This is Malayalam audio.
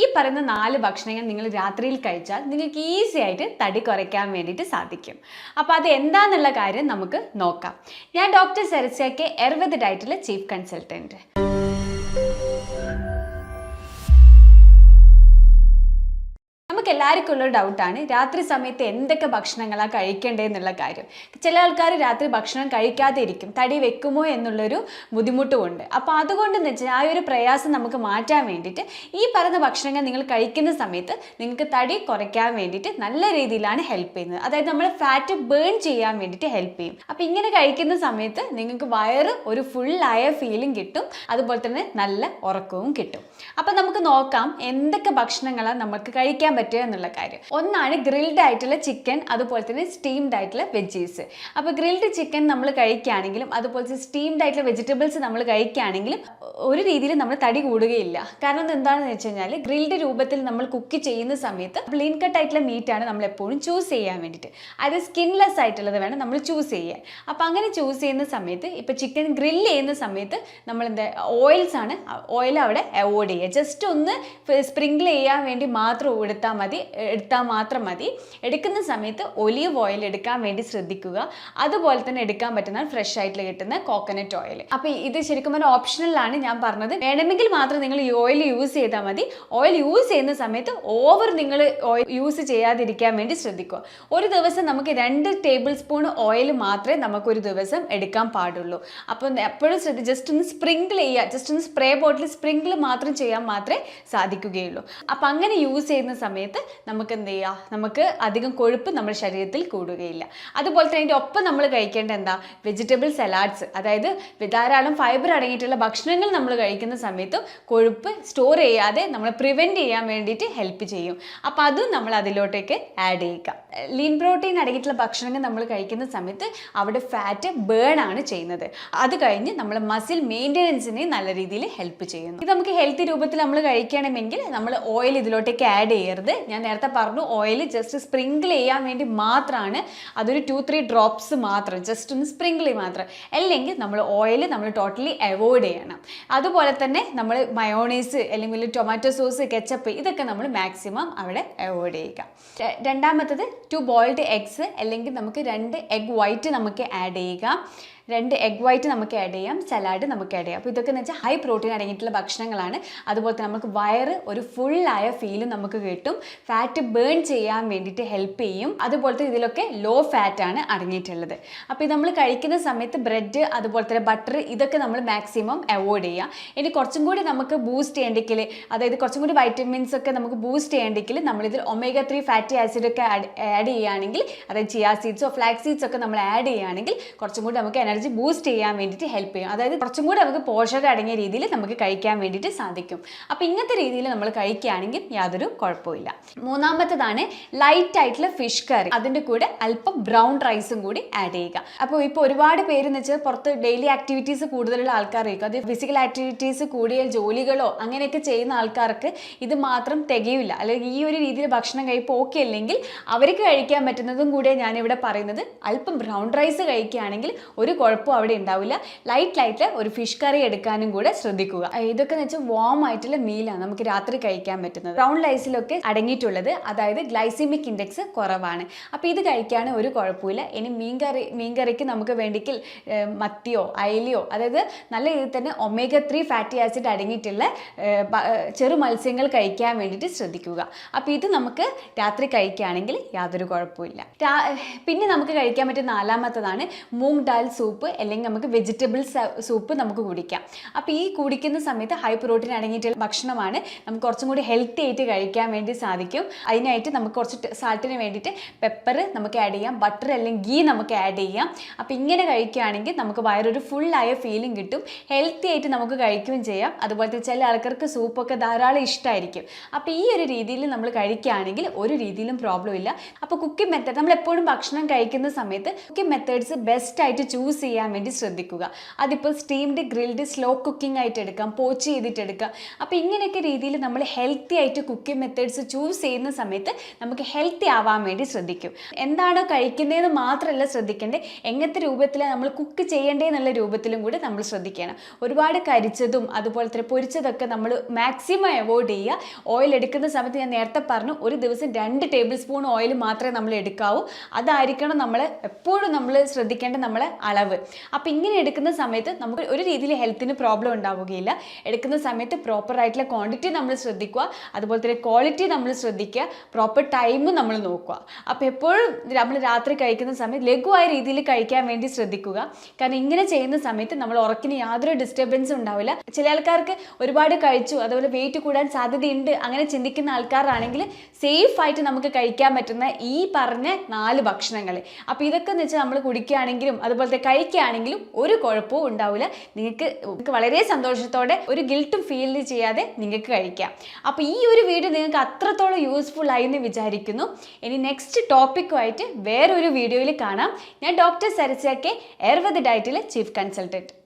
ഈ പറയുന്ന 4 ഭക്ഷണങ്ങൾ നിങ്ങൾ രാത്രിയിൽ കഴിച്ചാൽ നിങ്ങൾക്ക് ഈസി ആയിട്ട് തടി കുറയ്ക്കാൻ വേണ്ടിയിട്ട് സാധിക്കും. അപ്പോൾ അത് എന്താണെന്നുള്ള കാര്യം നമുക്ക് നോക്കാം. ഞാൻ ഡോക്ടർ സെറസ്യ കെ, ആയുർവേദ ഡയറ്റിലെ ചീഫ് കൺസൾട്ടൻറ്റ്. നമുക്ക് എല്ലാവർക്കും ഉള്ളൊരു ഡൗട്ടാണ് രാത്രി സമയത്ത് എന്തൊക്കെ ഭക്ഷണങ്ങളാണ് കഴിക്കേണ്ടതെന്നുള്ള കാര്യം. ചില ആൾക്കാർ രാത്രി ഭക്ഷണം കഴിക്കാതെ ഇരിക്കും, തടി വെക്കുമോ എന്നുള്ളൊരു ബുദ്ധിമുട്ടുമുണ്ട്. അപ്പോൾ അതുകൊണ്ടെന്ന് വെച്ചാൽ ആ ഒരു പ്രയാസം നമുക്ക് മാറ്റാൻ വേണ്ടിയിട്ട് ഈ പറയുന്ന ഭക്ഷണങ്ങൾ നിങ്ങൾ കഴിക്കുന്ന സമയത്ത് നിങ്ങൾക്ക് തടി കുറയ്ക്കാൻ വേണ്ടിയിട്ട് നല്ല രീതിയിലാണ് ഹെൽപ്പ് ചെയ്യുന്നത്. അതായത് നമ്മൾ ഫാറ്റ് ബേൺ ചെയ്യാൻ വേണ്ടിയിട്ട് ഹെൽപ്പ് ചെയ്യും. അപ്പോൾ ഇങ്ങനെ കഴിക്കുന്ന സമയത്ത് നിങ്ങൾക്ക് വയറ് ഒരു ഫുള്ളായ ഫീലിംഗ് കിട്ടും, അതുപോലെ തന്നെ നല്ല ഉറക്കവും കിട്ടും. അപ്പോൾ നമുക്ക് നോക്കാം എന്തൊക്കെ ഭക്ഷണങ്ങളാണ് നമുക്ക് കഴിക്കാൻ പറ്റുക എന്നുള്ള കാര്യം. ഒന്നാണ് ഗ്രിൽഡ് ആയിട്ടുള്ള ചിക്കൻ, അതുപോലെ തന്നെ സ്റ്റീംഡ് ആയിട്ടുള്ള വെജീസ്. അപ്പോൾ ഗ്രിൽഡ് ചിക്കൻ നമ്മൾ കഴിക്കുകയാണെങ്കിലും അതുപോലെ സ്റ്റീംഡ് ആയിട്ടുള്ള വെജിറ്റബിൾസ് നമ്മൾ കഴിക്കുകയാണെങ്കിലും ഒരു രീതിയിൽ നമ്മൾ തടി കൂടുകയില്ല. കാരണം എന്താണെന്ന് വെച്ച് കഴിഞ്ഞാൽ ഗ്രിൽഡ് രൂപത്തിൽ നമ്മൾ കുക്ക് ചെയ്യുന്ന സമയത്ത് ക്ലീൻ കട്ട് ആയിട്ടുള്ള മീറ്റാണ് നമ്മൾ എപ്പോഴും ചൂസ് ചെയ്യാൻ വേണ്ടിയിട്ട്. അത് സ്കിൻലെസ് ആയിട്ടുള്ളത് വേണം നമ്മൾ ചൂസ് ചെയ്യാൻ. അപ്പോൾ അങ്ങനെ ചൂസ് ചെയ്യുന്ന സമയത്ത് ഇപ്പോൾ ചിക്കൻ ഗ്രില്ല് ചെയ്യുന്ന സമയത്ത് നമ്മൾ എന്താ ഓയിൽസ് ആണ്, ഓയിൽ അവിടെ അവോയ്ഡ് ചെയ്യുക. ജസ്റ്റ് ഒന്ന് സ്പ്രിങ്കിൾ ചെയ്യാൻ വേണ്ടി മാത്രം എടുത്താൽ മാത്രം മതി. എടുക്കുന്ന സമയത്ത് ഒലീവ് ഓയിൽ എടുക്കാൻ വേണ്ടി ശ്രദ്ധിക്കുക. അതുപോലെ തന്നെ എടുക്കാൻ പറ്റുന്ന ഫ്രഷ് ആയിട്ട് കിട്ടുന്ന കോക്കനട്ട് ഓയിൽ. അപ്പോൾ ഇത് ശരിക്കും ഒരു ഓപ്ഷണലാണ് ഞാൻ പറഞ്ഞത്. വേണമെങ്കിൽ മാത്രം നിങ്ങൾ ഈ ഓയിൽ യൂസ് ചെയ്താൽ മതി. ഓയിൽ യൂസ് ചെയ്യുന്ന സമയത്ത് ഓവർ നിങ്ങൾ ഓയിൽ യൂസ് ചെയ്യാതിരിക്കാൻ വേണ്ടി ശ്രദ്ധിക്കുക. ഒരു ദിവസം നമുക്ക് 2 ടേബിൾ സ്പൂൺ ഓയിൽ മാത്രമേ നമുക്കൊരു ദിവസം എടുക്കാൻ പാടുള്ളൂ. അപ്പം എപ്പോഴും ജസ്റ്റ് ഒന്ന് സ്പ്രിങ്കിൾ ചെയ്യുക, ജസ്റ്റ് ഒന്ന് സ്പ്രേ ബോട്ടിൽ സ്പ്രിങ്കിൾ മാത്രം ചെയ്യാൻ മാത്രമേ സാധിക്കുകയുള്ളൂ. അപ്പം അങ്ങനെ യൂസ് ചെയ്യുന്ന സമയത്ത് നമുക്ക് എന്ത് ചെയ്യുക, നമുക്ക് അധികം കൊഴുപ്പ് നമ്മുടെ ശരീരത്തിൽ കൂടുകയില്ല. അതുപോലെ തന്നെ അതിൻ്റെ ഒപ്പം നമ്മൾ കഴിക്കേണ്ട എന്താ, വെജിറ്റബിൾ സലാഡ്സ്, അതായത് ധാരാളം ഫൈബർ അടങ്ങിയിട്ടുള്ള ഭക്ഷണങ്ങൾ നമ്മൾ കഴിക്കുന്ന സമയത്ത് കൊഴുപ്പ് സ്റ്റോർ ചെയ്യാതെ നമ്മൾ പ്രിവെൻറ്റ് ചെയ്യാൻ വേണ്ടിയിട്ട് ഹെൽപ്പ് ചെയ്യും. അപ്പോൾ അതും നമ്മൾ അതിലോട്ടേക്ക് ആഡ് ചെയ്യുക. ലീൻ പ്രോട്ടീൻ അടങ്ങിയിട്ടുള്ള ഭക്ഷണങ്ങൾ നമ്മൾ കഴിക്കുന്ന സമയത്ത് അവിടെ ഫാറ്റ് ബേൺ ആണ് ചെയ്യുന്നത്. അത് കഴിഞ്ഞ് നമ്മൾ മസിൽ മെയിൻ്റെനൻസിനെ നല്ല രീതിയിൽ ഹെൽപ്പ് ചെയ്യുന്നു. ഇത് നമുക്ക് ഹെൽത്തി രൂപത്തിൽ നമ്മൾ കഴിക്കണമെങ്കിൽ നമ്മൾ ഓയിൽ ഇതിലോട്ടേക്ക് ആഡ് ചെയ്യരുത്. ഞാൻ നേരത്തെ പറഞ്ഞു ഓയിൽ ജസ്റ്റ് സ്പ്രിങ്കിൾ ചെയ്യാൻ വേണ്ടി മാത്രമാണ്, അതൊരു 2-3 ഡ്രോപ്സ് മാത്രം, ജസ്റ്റ് ഒന്ന് സ്പ്രിങ്കിൾ മാത്രം. അല്ലെങ്കിൽ നമ്മൾ ഓയിൽ നമ്മൾ ടോട്ടലി അവോയ്ഡ് ചെയ്യണം. അതുപോലെ തന്നെ നമ്മൾ മയോണൈസ് അല്ലെങ്കിൽ ടൊമാറ്റോ സോസ്, കെച്ചപ്പ് ഇതൊക്കെ നമ്മൾ മാക്സിമം അവിടെ അവോയ്ഡ് ചെയ്യുക. രണ്ടാമത്തത് 2 ബോയിൽഡ് എഗ്സ്, അല്ലെങ്കിൽ നമുക്ക് 2 എഗ് വൈറ്റ് നമുക്ക് ആഡ് ചെയ്യുക. 2 എഗ് വൈറ്റ് നമുക്ക് ആഡ് ചെയ്യാം, സലാഡ് നമുക്ക് ആഡ് ചെയ്യാം. അപ്പോൾ ഇതൊക്കെ എന്ന് വെച്ചാൽ ഹൈ പ്രോട്ടീൻ അടങ്ങിയിട്ടുള്ള ഭക്ഷണങ്ങളാണ്. അതുപോലെ തന്നെ നമുക്ക് വയറ് ഒരു ഫുള്ളായ ഫീലും നമുക്ക് കിട്ടും. ഫാറ്റ് ബേൺ ചെയ്യാൻ വേണ്ടിയിട്ട് ഹെൽപ്പ് ചെയ്യും. അതുപോലത്തെ ഇതിലൊക്കെ ലോ ഫാറ്റ് ആണ് അടങ്ങിയിട്ടുള്ളത്. അപ്പോൾ ഇത് നമ്മൾ കഴിക്കുന്ന സമയത്ത് ബ്രെഡ്, അതുപോലെ തന്നെ ബട്ടർ ഇതൊക്കെ നമ്മൾ മാക്സിമം അവോയ്ഡ് ചെയ്യുക. ഇനി കുറച്ചും കൂടി നമുക്ക് ബൂസ്റ്റ് ചെയ്യേണ്ടെങ്കിൽ, അതായത് കുറച്ചും കൂടി വൈറ്റമിൻസ് ഒക്കെ നമുക്ക് ബൂസ്റ്റ് ചെയ്യേണ്ടെങ്കിൽ നമ്മളിതിൽ ഒമേഗ 3 ഫാറ്റി ആസിഡ് ഒക്കെ ആഡ് ചെയ്യുകയാണെങ്കിൽ, അതായത് ചിയാ സീഡ്സോ ഫ്ലാക്സ് സീഡ്സ് ഒക്കെ നമ്മൾ ആഡ് ചെയ്യുകയാണെങ്കിൽ കുറച്ചും കൂടി നമുക്ക് എനർജി ബൂസ്റ്റ് ചെയ്യാൻ വേണ്ടിയിട്ട് ഹെൽപ്പ് ചെയ്യും. അതായത് കുറച്ചും കൂടി നമുക്ക് പോഷകം അടങ്ങിയ രീതിയിൽ നമുക്ക് കഴിക്കാൻ വേണ്ടിയിട്ട് സാധിക്കും. അപ്പോൾ ഇങ്ങനത്തെ രീതിയിൽ നമ്മൾ കഴിക്കുകയാണെങ്കിൽ യാതൊരു കുഴപ്പമില്ല. മൂന്നാമത്തേതാണ് ലൈറ്റ് ആയിട്ടുള്ള ഫിഷ് കറി, അതിൻ്റെ കൂടെ അല്പം ബ്രൗൺ റൈസും കൂടി ആഡ് ചെയ്യുക. അപ്പോൾ ഇപ്പോൾ ഒരുപാട് പേരെന്ന് വെച്ചാൽ പുറത്ത് ഡെയിലി ആക്ടിവിറ്റീസ് കൂടുതലുള്ള ആൾക്കാരായിരിക്കും. അത് ഫിസിക്കൽ ആക്ടിവിറ്റീസ് കൂടിയ ജോലികളോ അങ്ങനെയൊക്കെ ചെയ്യുന്ന ആൾക്കാർക്ക് ഇത് മാത്രം തികയില്ല. അല്ലെങ്കിൽ ഈ ഒരു രീതിയിൽ ഭക്ഷണം കഴിപ്പ് ഓക്കെ അല്ലെങ്കിൽ അവർക്ക് കഴിക്കാൻ പറ്റുന്നതും കൂടെ ഞാനിവിടെ പറയുന്നത്. അല്പം ബ്രൗൺ റൈസ് കഴിക്കുകയാണെങ്കിൽ ഒരു കുഴപ്പം അവിടെ ഉണ്ടാവില്ല. ലൈറ്റ് ഒരു ഫിഷ് കറി എടുക്കാനും കൂടെ ശ്രദ്ധിക്കുക. ഇതൊക്കെ എന്ന് വെച്ചാൽ വാം ആയിട്ടുള്ള മീലാണ് നമുക്ക് രാത്രി കഴിക്കാൻ പറ്റുന്നത്. ബ്രൗൺ റൈസിലൊക്കെ അടങ്ങിയിട്ടുള്ളത്, അതായത് ഗ്ലൈസിമിക് ഇൻഡെക്സ് കുറവാണ്. അപ്പോൾ ഇത് കഴിക്കാൻ ഒരു കുഴപ്പമില്ല. ഇനി മീൻകറിക്ക് നമുക്ക് വേണ്ടിയെങ്കിൽ മത്തിയോ അയലയോ, അതായത് നല്ല രീതിയിൽ തന്നെ ഒമേഗ 3 ഫാറ്റി ആസിഡ് അടങ്ങിയിട്ടുള്ള ചെറു മത്സ്യങ്ങൾ കഴിക്കാൻ വേണ്ടിയിട്ട് ശ്രദ്ധിക്കുക. അപ്പോൾ ഇത് നമുക്ക് രാത്രി കഴിക്കുകയാണെങ്കിൽ യാതൊരു കുഴപ്പമില്ല. പിന്നെ നമുക്ക് കഴിക്കാൻ പറ്റുന്ന നാലാമത്തതാണ് മൂങ് ദാൽ സൂപ്പ്, അല്ലെങ്കിൽ നമുക്ക് വെജിറ്റബിൾ സൂപ്പ് നമുക്ക് കുടിക്കാം. അപ്പോൾ ഈ കുടിക്കുന്ന സമയത്ത് ഹൈ പ്രോട്ടീൻ അടങ്ങിയിട്ടുള്ള ഭക്ഷണമാണ്. നമുക്ക് കുറച്ചും കൂടി ഹെൽത്തി ആയിട്ട് കഴിക്കാൻ വേണ്ടി സാധിക്കും. അതിനായിട്ട് നമുക്ക് കുറച്ച് സാൾട്ടിന് വേണ്ടിയിട്ട് പെപ്പർ നമുക്ക് ആഡ് ചെയ്യാം, ബട്ടർ അല്ലെങ്കിൽ ഗീ നമുക്ക് ആഡ് ചെയ്യാം. അപ്പോൾ ഇങ്ങനെ കഴിക്കുകയാണെങ്കിൽ നമുക്ക് വയറൊരു ഫുള്ളായ ഫീലിംഗ് കിട്ടും. ഹെൽത്തി ആയിട്ട് നമുക്ക് കഴിക്കുകയും ചെയ്യാം. അതുപോലത്തെ ചില ആൾക്കാർക്ക് സൂപ്പൊക്കെ ധാരാളം ഇഷ്ടമായിരിക്കും. അപ്പോൾ ഈ ഒരു രീതിയിൽ നമ്മൾ കഴിക്കുകയാണെങ്കിൽ ഒരു രീതിയിലും പ്രോബ്ലം ഇല്ല. അപ്പോൾ കുക്കിംഗ് മെത്തേഡ് നമ്മൾ എപ്പോഴും ഭക്ഷണം കഴിക്കുന്ന സമയത്ത് കുക്കിംഗ് മെത്തേഡ്സ് ബെസ്റ്റ് ആയിട്ട് ചൂസ് ചെയ്യാൻ വേണ്ടി ശ്രദ്ധിക്കുക. അതിപ്പോൾ സ്റ്റീംഡ്, ഗ്രിൽഡ്, സ്ലോ കുക്കിംഗ് ആയിട്ട് എടുക്കാം, പോച്ച് ചെയ്തിട്ടെടുക്കാം. അപ്പോൾ ഇങ്ങനെയൊക്കെ രീതിയിൽ നമ്മൾ ഹെൽത്തി ആയിട്ട് കുക്കിംഗ് മെത്തേഡ്സ് ചൂസ് ചെയ്യുന്ന സമയത്ത് നമുക്ക് ഹെൽത്തി ആവാൻ വേണ്ടി ശ്രദ്ധിക്കും. എന്താണോ കഴിക്കുന്നതെന്ന് മാത്രമല്ല ശ്രദ്ധിക്കേണ്ടത്, എങ്ങനത്തെ രൂപത്തിലാണ് നമ്മൾ കുക്ക് ചെയ്യേണ്ടതെന്നുള്ള രൂപത്തിലും കൂടി നമ്മൾ ശ്രദ്ധിക്കണം. ഒരുപാട് കരിച്ചതും അതുപോലെ തന്നെ പൊരിച്ചതൊക്കെ നമ്മൾ മാക്സിമം അവോയ്ഡ് ചെയ്യുക. ഓയിൽ എടുക്കുന്ന സമയത്ത് ഞാൻ നേരത്തെ പറഞ്ഞു, ഒരു ദിവസം 2 ടേബിൾ സ്പൂൺ ഓയിൽ മാത്രമേ നമ്മൾ എടുക്കാവൂ. അതായിരിക്കണം നമ്മൾ എപ്പോഴും നമ്മൾ ശ്രദ്ധിക്കേണ്ട നമ്മളെ അളവ്. അപ്പോൾ ഇങ്ങനെ എടുക്കുന്ന സമയത്ത് നമുക്ക് ഒരു രീതിയിൽ ഹെൽത്തിന് പ്രോബ്ലം ഉണ്ടാവുകയില്ല. എടുക്കുന്ന സമയത്ത് പ്രോപ്പർ ആയിട്ടുള്ള ക്വാണ്ടിറ്റി നമ്മൾ ശ്രദ്ധിക്കുക, അതുപോലെ തന്നെ ക്വാളിറ്റി നമ്മൾ ശ്രദ്ധിക്കുക, പ്രോപ്പർ ടൈമും നമ്മൾ നോക്കുക. അപ്പോൾ എപ്പോഴും നമ്മൾ രാത്രി കഴിക്കുന്ന സമയത്ത് ലഘുവായ രീതിയിൽ കഴിക്കാൻ വേണ്ടി ശ്രദ്ധിക്കുക. കാരണം ഇങ്ങനെ ചെയ്യുന്ന സമയത്ത് നമ്മൾ ഉറക്കിന് യാതൊരു ഡിസ്റ്റർബൻസും ഉണ്ടാവില്ല. ചില ആൾക്കാർക്ക് ഒരുപാട് കഴിച്ചു, അതുപോലെ വെയിറ്റ് കൂടാൻ സാധ്യതയുണ്ട്, അങ്ങനെ ചിന്തിക്കുന്ന ആൾക്കാരാണെങ്കിൽ സേഫ് ആയിട്ട് നമുക്ക് കഴിക്കാൻ പറ്റുന്ന ഈ പറഞ്ഞ 4 ഭക്ഷണങ്ങൾ. അപ്പോൾ ഇതൊക്കെ എന്ന് വെച്ചാൽ നമ്മൾ കുടിക്കുകയാണെങ്കിലും അതുപോലത്തെ കഴിക്കുകയാണെങ്കിലും ഒരു കുഴപ്പവും ഉണ്ടാവില്ല. നിങ്ങൾക്ക് വളരെ സന്തോഷത്തോടെ ഒരു ഗിൽട്ടും ഫീൽ ചെയ്യാതെ നിങ്ങൾക്ക് കഴിക്കാം. അപ്പോൾ ഈ ഒരു വീഡിയോ നിങ്ങൾക്ക് അത്രത്തോളം യൂസ്ഫുൾ ആയി എന്ന് വിചാരിക്കുന്നു. ഇനി നെക്സ്റ്റ് ടോപ്പിക്കുമായിട്ട് വേറൊരു വീഡിയോയിൽ കാണാം. ഞാൻ doctor Sarasya K, എയർവേദ ഡയറ്റിലെ chief consultant.